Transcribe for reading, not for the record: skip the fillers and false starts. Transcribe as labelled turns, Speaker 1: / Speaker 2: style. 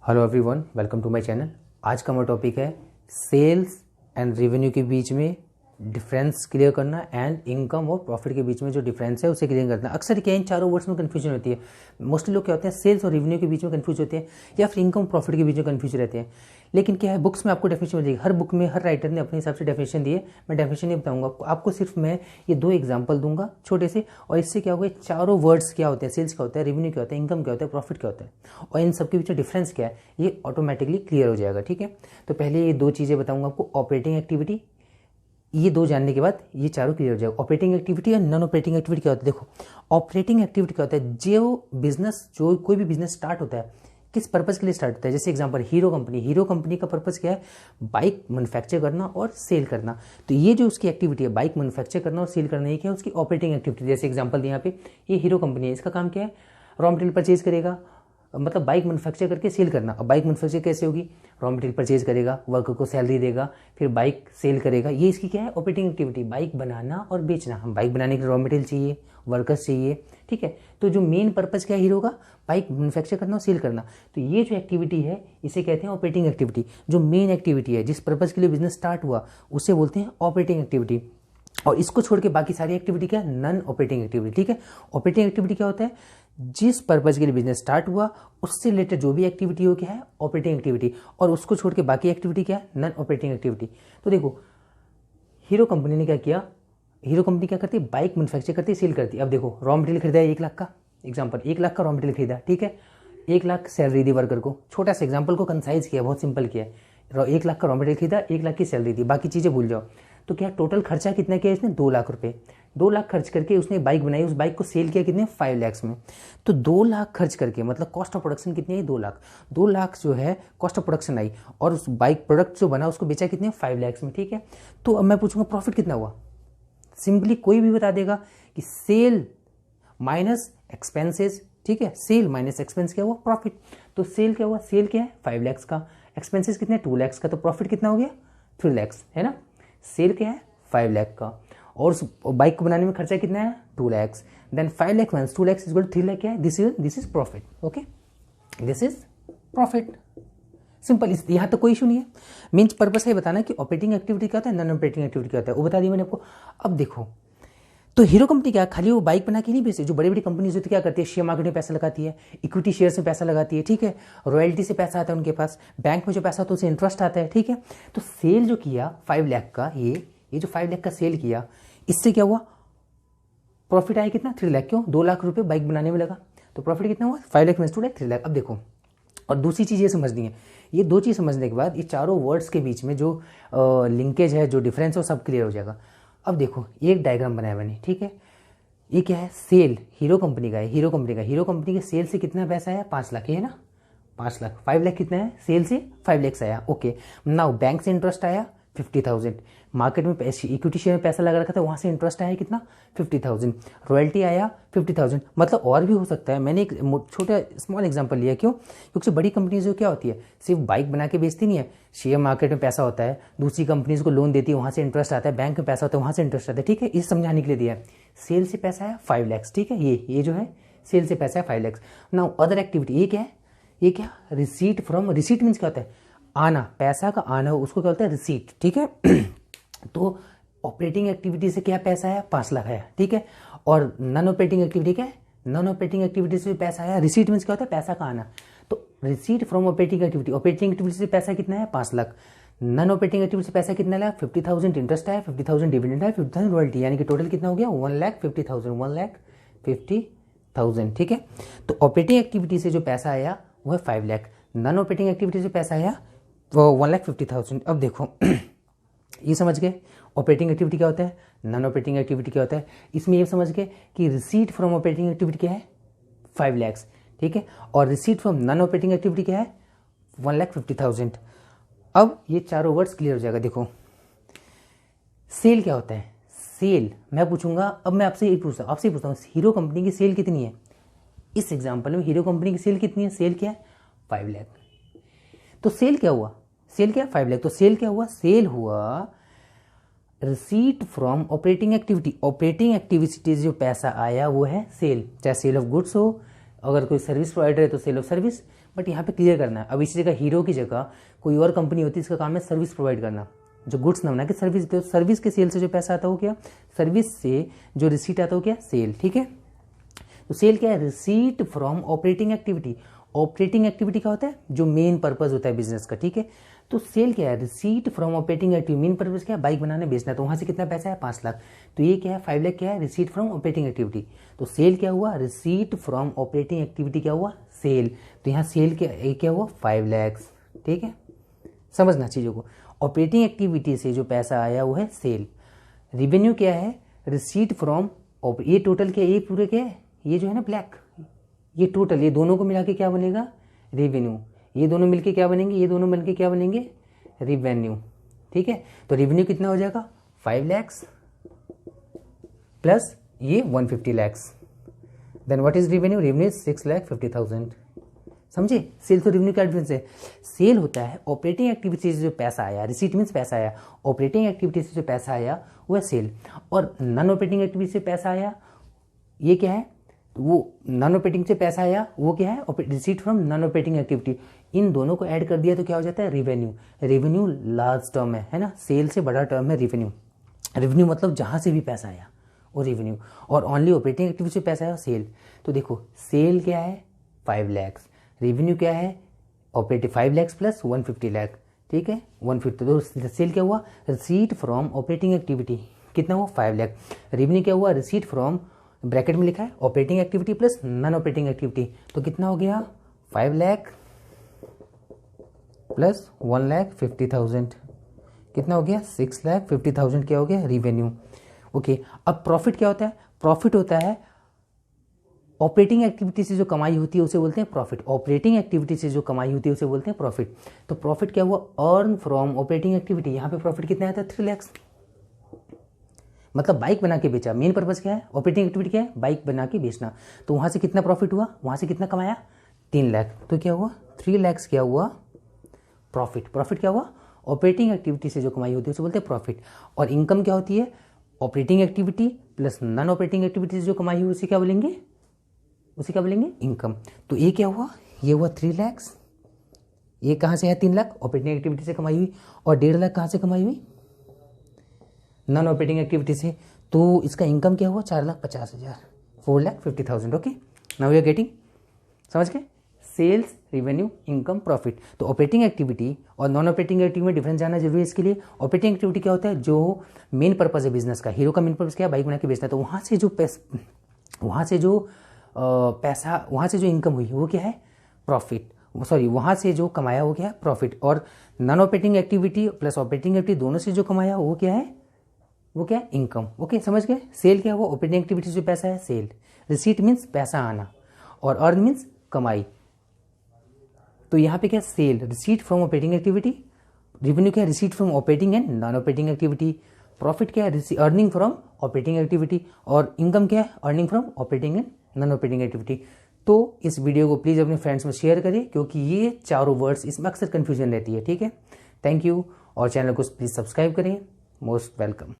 Speaker 1: Hello everyone, welcome to my channel. आज का हमारा टॉपिक है सेल्स एंड रेवेन्यू के बीच में डिफरेंस क्लियर करना एंड इनकम और प्रॉफिट के बीच में जो डिफरेंस है उसे क्लियर करना। अक्सर क्या इन चारों वर्ड्स में कंफ्यूजन होती है। मोस्टली लोग क्या होते हैं, सेल्स और रेवेन्यू के बीच में कंफ्यूज होते हैं या फिर इनकम प्रॉफिट के बीच में कंफ्यूज रहते हैं। लेकिन क्या है, बुक्स में आपको डेफिनेशन मिल जाएगी। हर बुक में हर राइटर ने अपने हिसाब से डेफिनेशन दी है। मैं डेफिनेशन नहीं बताऊंगा आपको सिर्फ मैं ये दो एग्जाम्पल दूंगा छोटे से, और इससे क्या होगा, चारों वर्ड्स क्या होते हैं, सेल्स क्या होता है, रेवेन्यू क्या होता है, इनकम क्या होता है, प्रॉफिट क्या होता है, और इन सबके बीच में डिफरेंस क्या है, ये ऑटोमेटिकली क्लियर हो जाएगा। ठीक है, तो पहले ये दो चीज़ें बताऊंगा आपको। ऑपरेटिंग एक्टिविटी, ये दो जानने के बाद ये चारों क्लियर हो जाएगा। ऑपरेटिंग एक्टिविटी और नॉन ऑपरेटिंग एक्टिविटी क्या होता है। देखो, ऑपरेटिंग एक्टिविटी क्या होता है, जो बिजनेस, जो कोई भी बिजनेस स्टार्ट होता है किस पर्पस के लिए स्टार्ट होता है। जैसे एग्जांपल हीरो कंपनी का पर्पस क्या है, बाइक मैन्युफैक्चर करना और सेल करना। तो ये जो उसकी एक्टिविटी है, बाइक मैन्युफैक्चर करना और सेल करना, ये क्या है, उसकी ऑपरेटिंग एक्टिविटी। जैसे एग्जांपल यहाँ पे ये हीरो कंपनी है, इसका काम क्या है, रॉ मटेरियल परचेज करेगा, मतलब बाइक मैन्युफैक्चर करके सेल करना। अब बाइक मैन्युफैक्चर कैसे होगी, रॉ मटेरियल परचेज करेगा, वर्कर को सैलरी देगा, फिर बाइक सेल करेगा। ये इसकी क्या है, ऑपरेटिंग एक्टिविटी, बाइक बनाना और बेचना। हम बाइक बनाने के लिए रॉ मटेरियल चाहिए, वर्कर्स चाहिए। ठीक है, तो जो मेन पर्पस क्या है हीरो का, बाइक मैन्युफैक्चर करना और सेल करना। तो ये जो एक्टिविटी है इसे कहते हैं ऑपरेटिंग एक्टिविटी। जो मेन एक्टिविटी है, जिस पर्पस के लिए बिजनेस स्टार्ट हुआ, उसे बोलते हैं ऑपरेटिंग एक्टिविटी। और इसको छोड़ के बाकी सारी एक्टिविटी क्या है, नॉन ऑपरेटिंग एक्टिविटी। ठीक है, ऑपरेटिंग एक्टिविटी क्या होता है, जिस पर्पज के लिए बिजनेस स्टार्ट हुआ उससे रिलेटेड जो भी एक्टिविटी हो, क्या है, ऑपरेटिंग एक्टिविटी। और उसको छोड़ के बाकी एक्टिविटी क्या है, नॉन ऑपरेटिंग एक्टिविटी। तो देखो, हीरो कंपनी ने क्या किया, हीरो कंपनी क्या करती है, बाइक मैन्युफैक्चर करती है, सेल करती है। अब देखो, रॉ मटेरियल खरीदा है 1 लाख का, एग्जाम्पल 1 लाख का रॉ मटेरियल खरीदा। ठीक है, 1 लाख सैलरी दी वर्कर को। छोटा सा एग्जाम्पल को कंसाइज किया, बहुत सिंपल किया। 1 लाख का रॉ मटेरियल खरीदा, 1 लाख की सैलरी दी, बाकी चीज़ें भूल जाओ। तो क्या टोटल खर्चा कितना किया इसने, 2 लाख रुपए। 2 लाख खर्च करके उसने बाइक बनाई, उस बाइक को सेल किया कितने, 5 लाख में। तो 2 लाख खर्च करके मतलब कॉस्ट ऑफ प्रोडक्शन कितनी आई, 2 लाख। 2 लाख जो है कॉस्ट ऑफ प्रोडक्शन आई, और उस बाइक प्रोडक्ट जो बना उसको बेचा कितने, 5 लाख में। ठीक है, तो अब मैं पूछूंगा प्रॉफिट कितना हुआ। सिंपली कोई भी बता देगा कि सेल माइनस एक्सपेंसेस। ठीक है, सेल माइनस एक्सपेंस क्या हुआ, प्रॉफिट। तो सेल क्या हुआ, सेल क्या है 5 लाख का, एक्सपेंसेस कितने 2 लाख का, तो प्रॉफिट कितना हो गया 3 लाख, है ना। सेल क्या है 5 लाख का, और उस बाइक को बनाने में खर्चा कितना है 2 lakh. Then 5 lakh minus 2 lakh is equal to 3 lakh, क्या है, this is profit. Okay, this is profit. Simple, इस यहाँ तो कोई इशू नहीं है। मीन्स पर्पस है बताना कि ऑपरेटिंग एक्टिविटी क्या होता है, नॉन ऑपरेटिंग एक्टिविटी क्या होता है, वो बता दी मैंने आपको। अब देखो, तो हीरो कंपनी क्या खाली वो बाइक बना के नहीं बेचती, जो बड़ी बड़ी कंपनीज होती है क्या करती है, शेयर मार्केट में पैसा लगाती है, इक्विटी शेयर्स में पैसा लगाती है। ठीक है, रॉयल्टी से पैसा आता है उनके पास, बैंक में जो पैसा आता है उससे इंटरेस्ट आता है। ठीक है, तो सेल जो किया 5 लाख का, ये जो 5 लाख का सेल किया, इससे क्या हुआ, प्रॉफिट आया कितना 3 लाख। क्यों, 2 लाख रुपए बाइक बनाने में लगा, तो प्रॉफिट कितना हुआ 5 लाख में 2 लाख 3 लाख। अब देखो, और दूसरी चीज़ ये समझनी है, ये दो चीज़ समझने के बाद ये चारों वर्ड्स के बीच में जो लिंकेज है, जो डिफरेंस है, वो सब क्लियर हो जाएगा। अब देखो, ये एक डायग्राम बनाया मैंने। ठीक है, ये क्या है, सेल हीरो कंपनी का है, हीरो कंपनी के सेल से कितना पैसा आया, 5 लाख, है ना, 5 लाख। 5 लाख कितना है, सेल से 5 लाख आया। ओके, नाउ बैंक से इंटरेस्ट आया 50,000, मार्केट में इक्विटी शेयर में पैसा लगा रखा था, वहां से इंटरेस्ट आया कितना 50,000, रॉयल्टी आया 50,000। मतलब और भी हो सकता है, मैंने एक छोटा स्मॉल एग्जांपल लिया। क्यों, क्योंकि बड़ी कंपनीज जो क्या होती है, सिर्फ बाइक बना के बेचती नहीं है, शेयर मार्केट में पैसा होता है, दूसरी कंपनीज को लोन देती है, वहां से इंटरेस्ट आता है, बैंक में पैसा होता है, वहां से इंटरेस्ट आता है। ठीक है, इस समझाने के लिए दिया है। सेल से पैसा है 5 लाख। ठीक है, ये जो है सेल से पैसा है 5 लाख। नाउ अदर एक्टिविटी, ये क्या है, ये क्या, रिसीट फ्रॉम, रिसीट मीन्स क्या होता है, आना, पैसा का आना हो, उसको क्या होता है, रिसीट। ठीक है, तो ऑपरेटिंग एक्टिविटी से क्या पैसा आया, 5 लाख आया। ठीक है, और नॉन ऑपरेटिंग एक्टिविटी क्या है, नॉन ऑपरेटिंग एक्टिविटी से पैसा आया, रिसीट मीन्स क्या होता है, पैसा का आना। तो receipt from operating activity, operating activity से पैसा कितना है 5 लाख, नॉन ऑपरेटिंग एक्टिविटी से पैसा कितना लाख 50,000 इंटरेस्ट आया, 50,000 डिविडेंड है, 50,000 रॉयल्टी, यानी कि टोटल कितना हो गया 1,50,000, 1,50,000। ठीक है, तो ऑपरेटिंग एक्टिविटी से जो पैसा आया वो है 5 लाख, नॉन ऑपरेटिंग एक्टिविटी से पैसा आया वो 1,50,000। अब देखो ये समझ गए ऑपरेटिंग एक्टिविटी क्या होता है, नॉन ऑपरेटिंग एक्टिविटी क्या होता है। इसमें ये समझ गए कि रिसीट फ्रॉम ऑपरेटिंग एक्टिविटी क्या है 5 लाख। ठीक है, और receipt from non operating activity क्या है 1,50,000। अब ये चारों वर्ड्स क्लियर हो जाएगा। देखो, सेल क्या होता है, सेल मैं पूछूंगा, अब मैं आपसे पूछता हूँ हीरो कंपनी की सेल कितनी है। इस एग्जाम्पल में हीरो कंपनी की सेल कितनी है, सेल क्या है 5 लाख। तो सेल क्या हुआ, सेल क्या 5 लाख, तो सेल क्या हुआ, सेल हुआ receipt from operating activity. Operating activity जो पैसा आया वो है सेल, चाहे सेल ऑफ गुड्स हो, अगर कोई सर्विस प्रोवाइडर है तो सेल ऑफ सर्विस, बट यहाँ पे क्लियर करना है। अब इसी जगह हीरो की जगह कोई और कंपनी होती है, इसका काम है सर्विस प्रोवाइड करना, जो गुड्स ना बना के सर्विस दे। सर्विस के सेल से जो पैसा आता है वो क्या, सर्विस से जो रिसीट आता है वो क्या, सेल। ठीक है, तो सेल क्या है, receipt from operating activity. Operating activity क्या होता है, जो मेन पर्पज होता है बिजनेस का। ठीक है, तो सेल क्या है, receipt from operating activity. Main purpose क्या है, बाइक बनाने बेचना, तो वहां से कितना पैसा है, 5 लाख। तो ये क्या है, 5 लाख क्या है, रिसीट फ्रॉम ऑपरेटिंग एक्टिविटी। तो सेल क्या हुआ, रिसीट फ्रॉम ऑपरेटिंग एक्टिविटी क्या हुआ, सेल। तो यहाँ सेल क्या हुआ, 5 लाख। ठीक है, समझना चीजों को। ऑपरेटिंग एक्टिविटी से जो पैसा आया वो है सेल। रिवेन्यू क्या है, रिसीट फ्रॉम, ये टोटल क्या है, ये पूरे क्या है, ये जो है ना ब्लैक, ये टोटल, ये दोनों को मिला के क्या बनेगा, रेवेन्यू। ये दोनों मिलके क्या बनेंगे, ये दोनों मिलके क्या बनेंगे, रेवेन्यू। ठीक है, तो रेवेन्यू कितना हो जाएगा, 5 लाख प्लस ये 150 lakh. Then what is revenue, revenue is 6,50,000। समझे, सेल तो रेवेन्यू का डिफरेंस है। सेल होता है ऑपरेटिंग एक्टिविटी से जो पैसा आया, रिसीट मीन्स पैसा आया, ऑपरेटिंग एक्टिविटी से जो पैसा आया वो है सेल। और नॉन ऑपरेटिंग एक्टिविटी से पैसा आया, ये क्या है, वो नॉन ऑपरेटिंग से पैसा आया वो क्या है, receipt from non operating activity. इन दोनों को ऐड कर दिया तो क्या हो जाता है, रेवेन्यू। रेवेन्यू लार्ज टर्म है ना, सेल से बड़ा टर्म है रेवेन्यू। रेवेन्यू मतलब जहां से भी पैसा आया वो रेवेन्यू, और ओनली ऑपरेटिंग एक्टिविटी से पैसा आया सेल। तो देखो सेल क्या है, 5 लाख, रेवेन्यू क्या है, ऑपरेटिव 5 लाख प्लस 150 लाख। ठीक है, 150, तो सेल क्या हुआ, रिसीट फ्रॉम ऑपरेटिंग एक्टिविटी कितना हुआ, 5 लाख। रेवेन्यू क्या हुआ, रिसीट फ्रॉम, ब्रैकेट में लिखा है operating activity plus non operating activity, तो कितना हो गया, 5 लाख प्लस 1,50,000, कितना हो गया, 6,50,000 क्या हो गया, रेवेन्यू। ओके, अब प्रॉफिट क्या होता है, प्रॉफिट होता है ऑपरेटिंग एक्टिविटी से जो कमाई होती है उसे बोलते हैं प्रॉफिट। ऑपरेटिंग एक्टिविटी से जो कमाई होती है उसे बोलते हैं प्रॉफिट। तो प्रॉफिट क्या हुआ, अर्न फ्रॉम ऑपरेटिंग एक्टिविटी। यहाँ पे प्रॉफिट कितना आता है, 3 लाख। मतलब बाइक बना के बेचा, मेन पर्पज क्या है, ऑपरेटिंग एक्टिविटी क्या है, बाइक बना के बेचना। तो वहां से कितना प्रॉफिट हुआ, वहां से कितना कमाया, 3 लाख। तो क्या हुआ, 3 लाख क्या हुआ, प्रॉफिट। प्रॉफिट क्या हुआ, ऑपरेटिंग एक्टिविटी से जो कमाई होती है उसे बोलते हैं प्रॉफिट। और इनकम क्या होती है, operating activity plus non operating activity से जो कमाई हुई उसे क्या बोलेंगे, उसे क्या बोलेंगे, इनकम। तो ये क्या हुआ, ये हुआ 3 लाख। ये कहाँ से है, 3 लाख ऑपरेटिंग एक्टिविटी से कमाई हुई, और 1.5 लाख कहाँ से कमाई हुई, नॉन ऑपरेटिंग एक्टिविटी से। तो इसका इनकम क्या हुआ, 4,50,000, 4,50,000। Okay, now you are getting, समझ गए, सेल्स, रेवेन्यू, इनकम, प्रॉफिट। तो ऑपरेटिंग एक्टिविटी और नॉन ऑपरेटिंग एक्टिविटी में डिफरेंस जानना जरूरी है इसके लिए। ऑपरेटिंग एक्टिविटी क्या होता है, जो मेन पर्पज है बिजनेस का, हीरो का मेन पर्पज क्या है, बाइक बना के बेचना। तो वहां से जो पैसा, वहां से जो इनकम हुई वो क्या है, प्रॉफिट। सॉरी, वहां से जो कमाया वो क्या है, प्रॉफिट। और non operating activity plus operating activity दोनों से जो कमाया वो क्या है, वो क्या है, इनकम। ओके, समझ गए, सेल क्या हुआ, ऑपरेटिंग एक्टिविटी से पैसा है, सेल। रिसीट मीन्स पैसा आना, और अर्न मीन्स कमाई। तो यहाँ पे क्या, sale, receipt from operating activity. Revenue क्या है, receipt from operating and non operating activity. Profit क्या है, अर्निंग फ्रॉम ऑपरेटिंग एक्टिविटी। और इनकम क्या है, earning from operating and non operating activity. तो इस वीडियो को प्लीज़ अपने फ्रेंड्स में शेयर करें, क्योंकि ये चारों वर्ड्स इसमें अक्सर कन्फ्यूजन रहती है। ठीक है, थैंक यू, और चैनल को प्लीज़ सब्सक्राइब करें। Most welcome.